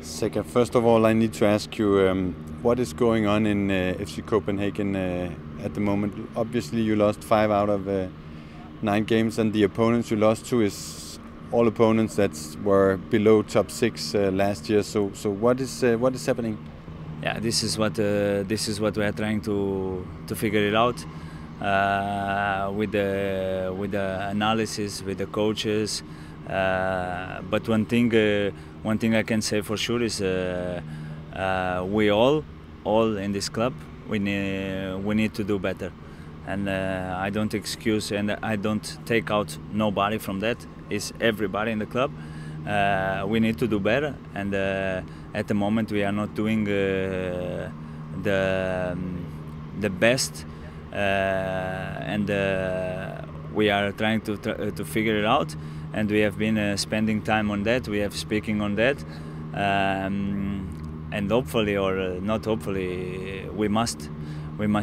Zeca, first of all, I need to ask you, what is going on in FC Copenhagen at the moment? Obviously, you lost 5 out of 9 games, and the opponents you lost to is all opponents that were below top 6 last year. So what is happening? Yeah, this is what we are trying to figure it out with the analysis, with the coaches. But one thing I can say for sure is we all in this club we need to do better, and I don't excuse and I don't take out nobody from that. It's everybody in the club. We need to do better, and at the moment we are not doing the best, and we are trying to figure it out. And we have been spending time on that. We have speaking on that, and hopefully, or not hopefully, we must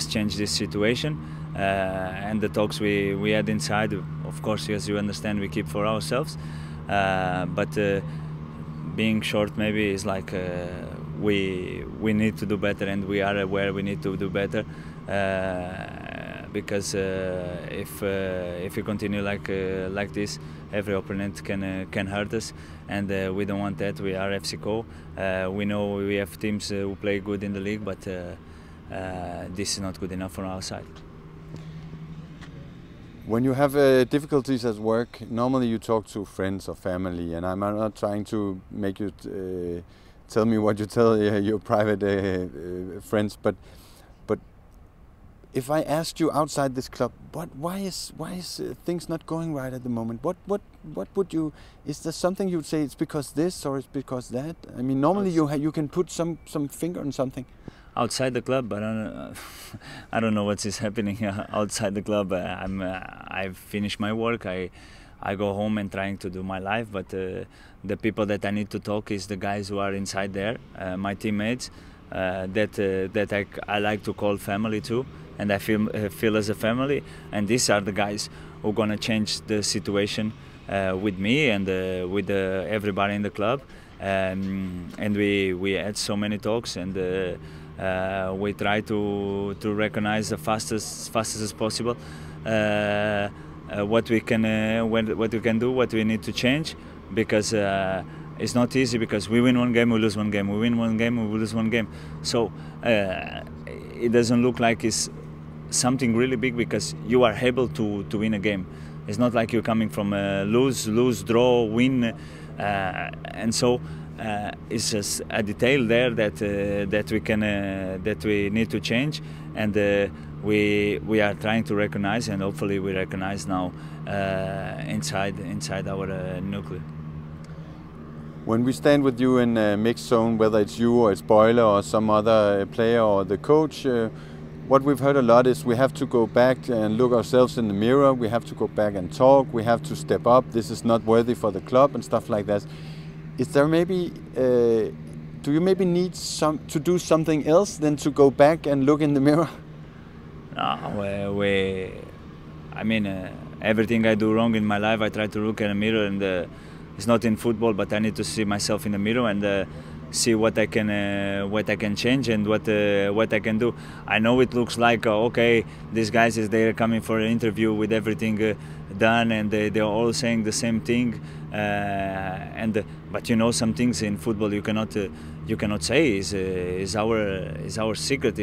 change this situation. And the talks we had inside, of course, as you understand, we keep for ourselves. But being short maybe is like we need to do better, and we are aware we need to do better. Because if we continue like this, every opponent can hurt us, and we don't want that. We are FCK. We know we have teams who play good in the league, but this is not good enough for our side. When you have difficulties at work, normally you talk to friends or family, and I'm not trying to make you tell me what you tell your private friends, but if I asked you outside this club, why is things not going right at the moment? What would you? Is there something you'd say? It's because this or it's because that? I mean, normally you can put some finger on something. Outside the club, I don't know what is happening outside the club. I've finished my work. I go home and trying to do my life. But the people that I need to talk is the guys who are inside there, my teammates, that I like to call family too. And I feel as a family, and these are the guys who are gonna change the situation with me and with everybody in the club. And we had so many talks, and we try to recognize the fastest as possible what we can do, what we need to change, because it's not easy, because we win one game, we lose one game, we win one game, we lose one game. So it doesn't look like it's something really big, because you are able to win a game. It's not like you're coming from lose, draw, win, and so it's just a detail there that we need to change, and we are trying to recognize, and hopefully we recognize now inside our nucleus. When we stand with you in a mixed zone, whether it's you or it's Boiler or some other player or the coach, what we've heard a lot is we have to go back and look ourselves in the mirror, we have to go back and talk, we have to step up, this is not worthy for the club and stuff like that. Is there maybe, do you maybe need to do something else than to go back and look in the mirror? No, I mean, everything I do wrong in my life, I try to look in the mirror, and it's not in football, but I need to see myself in the mirror and see what I can change and what I can do. I know it looks like okay, these guys they're coming for an interview with everything done, and they're all saying the same thing. But you know, some things in football you cannot say. Is our secret.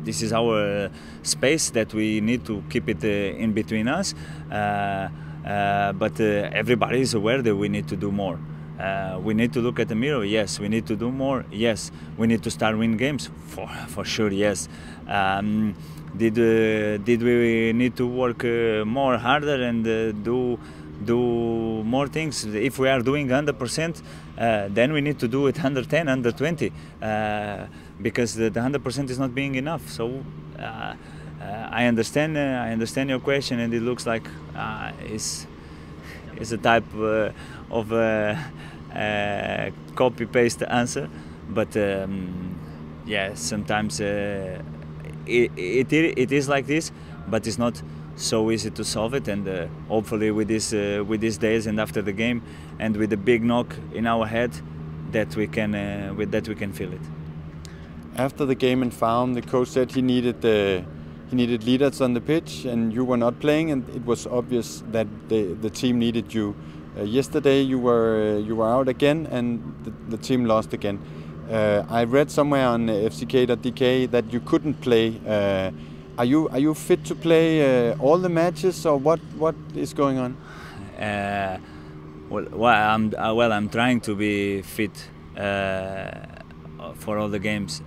This is our space that we need to keep it in between us. But everybody is aware that we need to do more. We need to look at the mirror. Yes, we need to do more. Yes, we need to start winning games. For sure. Yes. Did we need to work more harder and do more things? If we are doing 100%, then we need to do it 110, 120, because the 100% is not being enough. So I understand your question, and it looks like it's a type of copy-paste answer, but yeah, sometimes it is like this, but it's not so easy to solve it, and hopefully with these days and after the game, and with the big knock in our head, that we can feel it. After the game in Farm, the coach said he needed leaders on the pitch, and you were not playing, and it was obvious that the team needed you. Yesterday you were out again, and the team lost again. I read somewhere on FCK.dk that you couldn't play. Are you fit to play all the matches, or what is going on? I'm trying to be fit for all the games.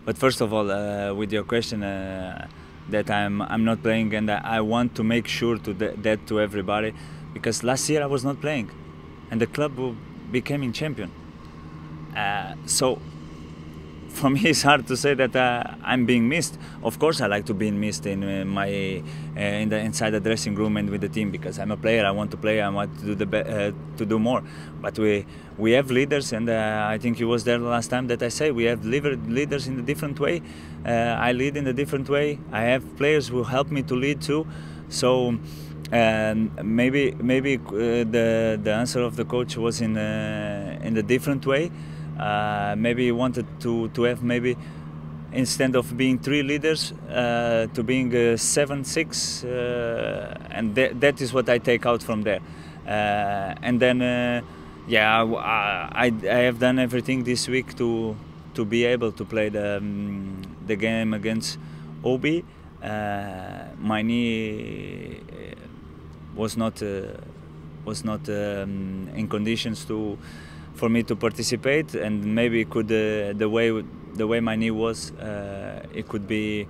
But first of all, with your question, that I'm not playing, and I want to make sure that to everybody, because last year I was not playing, and the club became champion. So for me, it's hard to say that I'm being missed. Of course, I like to be missed in inside the dressing room and with the team, because I'm a player. I want to play. I want to do to do more. But we have leaders, and I think you was there the last time that I say we have leaders in a different way. I lead in a different way. I have players who help me to lead too. So maybe the answer of the coach was in a different way. Maybe he wanted to have, maybe instead of being 3 leaders, to being 7, 6, and that is what I take out from there. And then I have done everything this week to be able to play the game against OB. My knee was not in conditions for me to participate, and maybe it could the way my knee was, it could be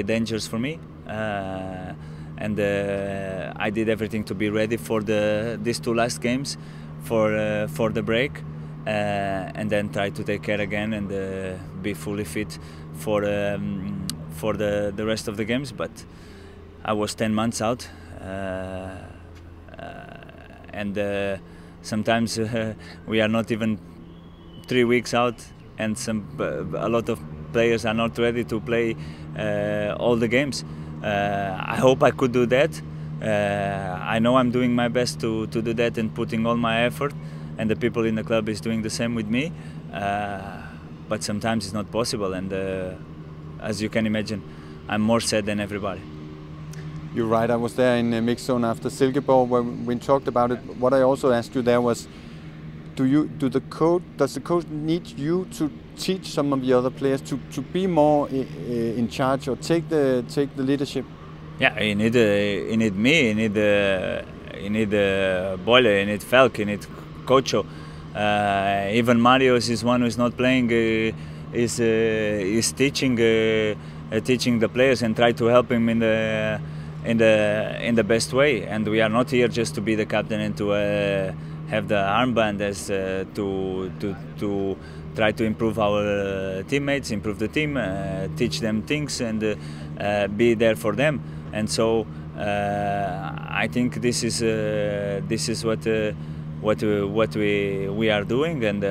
dangerous for me, and I did everything to be ready for these 2 last games, for the break, and then try to take care again and be fully fit for the rest of the games. But I was 10 months out, and sometimes we are not even 3 weeks out, and a lot of players are not ready to play all the games. I hope I could do that. I know I'm doing my best to do that and putting all my effort, and the people in the club is doing the same with me. But sometimes it's not possible, and as you can imagine, I'm more sad than everybody. You're right. I was there in the mix zone after Silkeborg when we talked about it. What I also asked you there was, does the coach need you to teach some of the other players to be more in charge, or take the leadership? Yeah, you need me, you need Boyle, you need Falk, you need Cocho. Even Mario is one who is not playing, is teaching the players and try to help him in the best way. And we are not here just to be the captain and to have the armband as to try to improve our teammates, improve the team, teach them things, and be there for them. And so I think this is what we are doing, and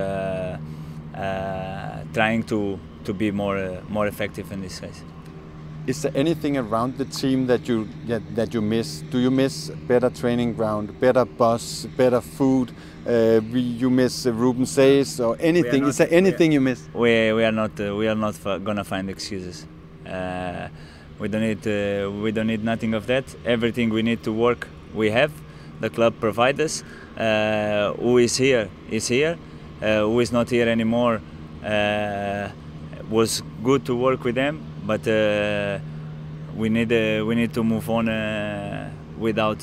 trying to be more effective in this case. Is there anything around the team that you miss? Do you miss better training ground, better bus, better food? You miss Ruben says or anything? Is there anything you miss? We are not gonna find excuses. We don't need nothing of that. Everything we need to work, we have. The club provides us. Who is here is here. Who is not here anymore, was good to work with them, but we need to move on without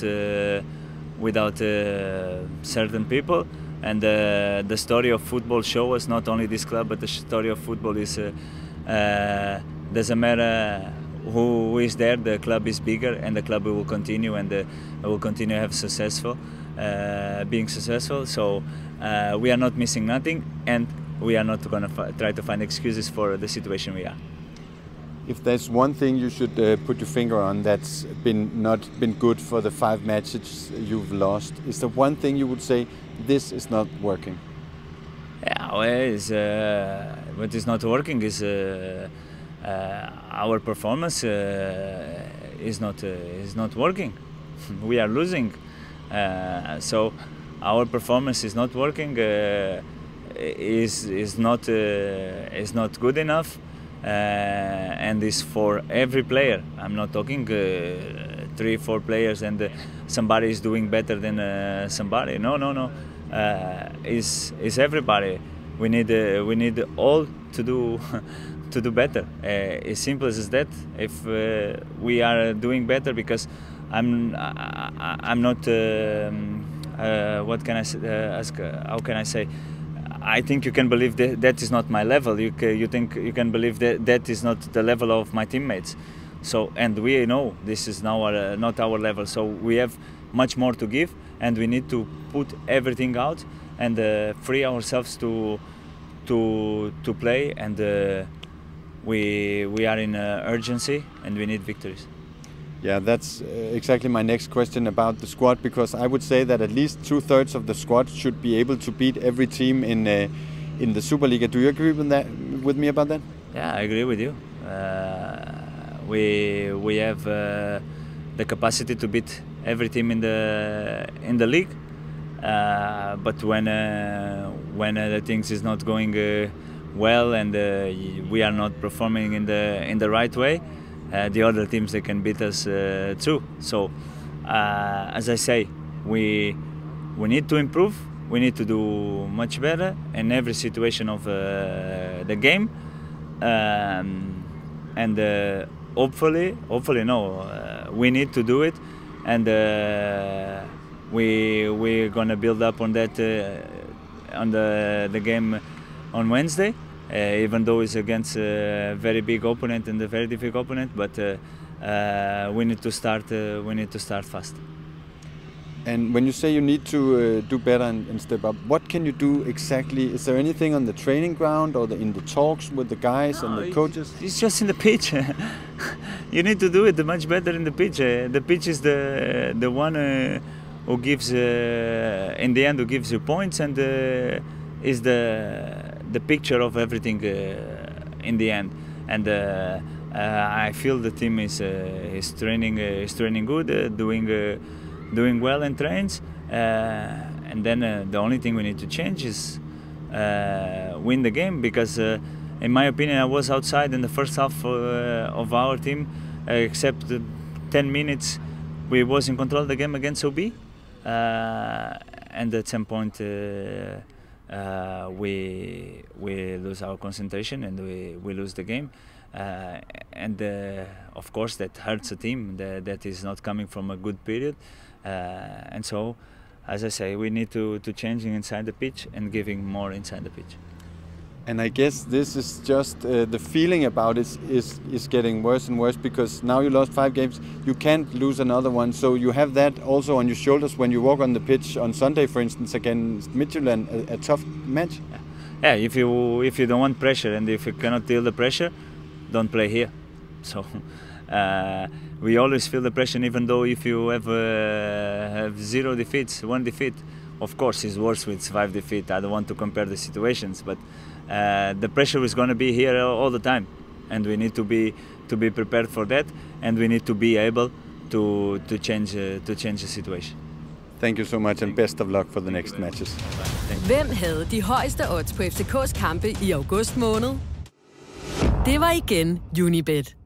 certain people. And the story of football shows us, not only this club, but the story of football is doesn't matter who is there, the club is bigger, and the club will continue, and will continue to have being successful. So we are not missing nothing, and we are not going to try to find excuses for the situation we are. If there's one thing you should put your finger on that's not been good for the 5 matches you've lost, is there one thing you would say this is not working? Yeah, what is not working is our performance is not working. We are losing, so our performance is not working. Is not good enough, and is for every player. I'm not talking 3-4 players and somebody is doing better than somebody. No. Is everybody. We need all to do better. As simple as that. If we are doing better, because I'm not. What can I say? How can I say? I think you can believe that is not my level. You think you can believe that is not the level of my teammates. So, and we know this is now not our level. So we have much more to give, and we need to put everything out and free ourselves to play. And we are in urgency, and we need victories. Yeah, that's exactly my next question about the squad, because I would say that at least 2/3 of the squad should be able to beat every team in the Superliga. Do you agree with me about that? Yeah, I agree with you. We have the capacity to beat every team in the league, but when the things is not going well and we are not performing in the right way, the other teams, they can beat us too. So, as I say, we need to improve. We need to do much better in every situation of the game, and hopefully, we need to do it, and we're gonna build up on that on the game on Wednesday. Even though it's against a very big opponent and a very difficult opponent, but we need to start fast. And when you say you need to do better and step up, what can you do exactly? Is there anything on the training ground or in the talks with the guys and the coaches? It's just in the pitch. You need to do it much better in the pitch. The pitch is the one who gives, in the end, who gives you points, and is the picture of everything in the end. And I feel the team is training good, doing well in trains, and then the only thing we need to change is win the game, because in my opinion I was outside in the first half of our team, except 10 minutes we was in control of the game against OB, and at some point we lose our concentration and we lose the game, and of course that hurts a team that is not coming from a good period, and so, as I say, we need to change inside the pitch and giving more inside the pitch. And I guess this is just the feeling about it is getting worse and worse, because now you lost 5 games, you can't lose another one, so you have that also on your shoulders when you walk on the pitch on Sunday, for instance, against Midtjylland, a tough match. Yeah, if you don't want pressure and if you cannot deal the pressure, don't play here. So we always feel the pressure, even though if you have 0 defeats, 1 defeat, of course it's worse with 5 defeats. I don't want to compare the situations, but the pressure is going to be here all the time, and we need to be prepared for that, and we need to be able to change the situation. Thank you so much, and best of luck for the next matches. Hvem havde de højeste odds på FCK's kampe i august måned? Det var igen Unibet.